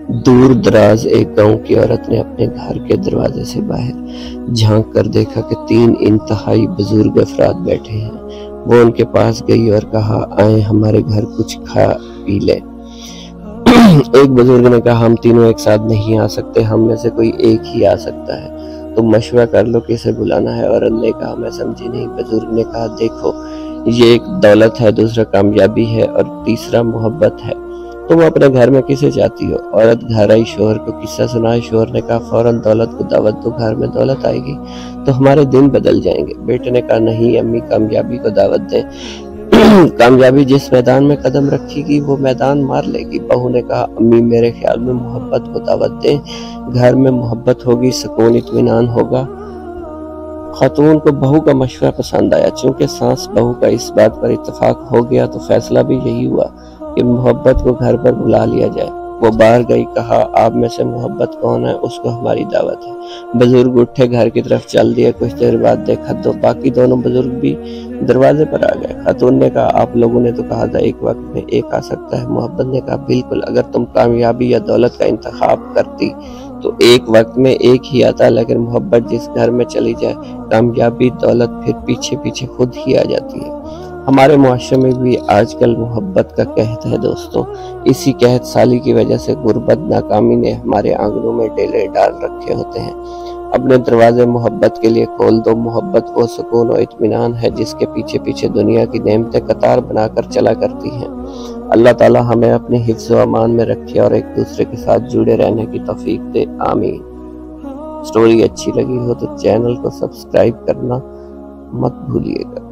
دور دراز ایک گاؤں کی عورت نے اپنے گھر کے دروازے سے باہر جھانک کر دیکھا کہ 3 انتہائی بزرگ افراد بیٹھے ہیں۔ وہ ان کے پاس گئی اور کہا، آئیں ہمارے گھر کچھ کھا پی لیں۔ ایک بزرگ نے کہا، ہم تینوں ایک ساتھ نہیں آ سکتے، ہم میں سے کوئی ایک ہی آ سکتا ہے، تم مشورہ کر لو کسے بلانا ہے۔ عورت نے کہا، میں سمجھی نہیں۔ بزرگ نے کہا، دیکھو، یہ ایک دولت ہے، دوسرا کامیابی ہے اور تیسرا محبت ہے، تم اپنے گھر میں کسے چاہتی ہو؟ عورت گھر آئی، شوہر کو قصہ سنائے۔ شوہر نے کہا، فوراً دولت کو دعوت دو، گھر میں دولت آئے گی تو ہمارے دن بدل جائیں گے۔ بیٹے نے کہا، نہیں امی، کامیابی کو دعوت دیں، کامیابی جس میدان میں قدم رکھے گی وہ میدان مار لے گی۔ بہو نے کہا، امی میرے خیال میں محبت کو دعوت دیں، گھر میں محبت ہوگی، سکون اطمینان ہوگا۔ خاتون کو بہو کا مشورہ پسند آیا۔ چونکہ ساس بہو کا اس بات پر اتفاق ہو گیا تو فیصلہ بھی یہی ہوا کہ محبت کو گھر پر بلا لیا جائے۔ وہ باہر گئی، کہا، آپ میں سے محبت کون ہے؟ اس کو ہماری دعوت ہے۔ بزرگ اٹھے، گھر کی طرف چل دیے۔ کچھ دیر بعد دیکھا تو باقی دونوں بزرگ بھی دروازے پر آ گئے۔ خاتون نے کہا، آپ لوگوں نے تو کہا تھا ایک وقت میں ایک آ سکتا ہے۔ محبت نے کہا، بالکل، اگر تم کامیابی یا دولت کا انتخاب کرتی تو ایک وقت میں ایک ہی آتا، لیکن محبت جس گھر میں چلی جائے، کامیابی دولت پھر پیچھے پیچھے خود ہی آ جاتی ہے۔ ہمارے معاشرے میں بھی آج کل محبت کا قحط ہے دوستو۔ اسی قحط سالی کی وجہ سے غربت، ناکامی نے ہمارے آنگنوں میں ڈیلے ڈال رکھے ہوتے ہیں۔ اپنے دروازے محبت کے لیے کھول دو۔ محبت وہ سکون و اطمینان ہے جس کے پیچھے پیچھے دنیا کی نعمتیں قطار بنا کر چلا کرتی ہیں۔ اللہ تعالی ہمیں اپنے حفظ و امان میں رکھے اور ایک دوسرے کے ساتھ جڑے رہنے کی توفیق دے، آمین۔ سٹوری اچھی لگی ہو تو چینل کو سبسکرائب کرنا مت بھولیے گا۔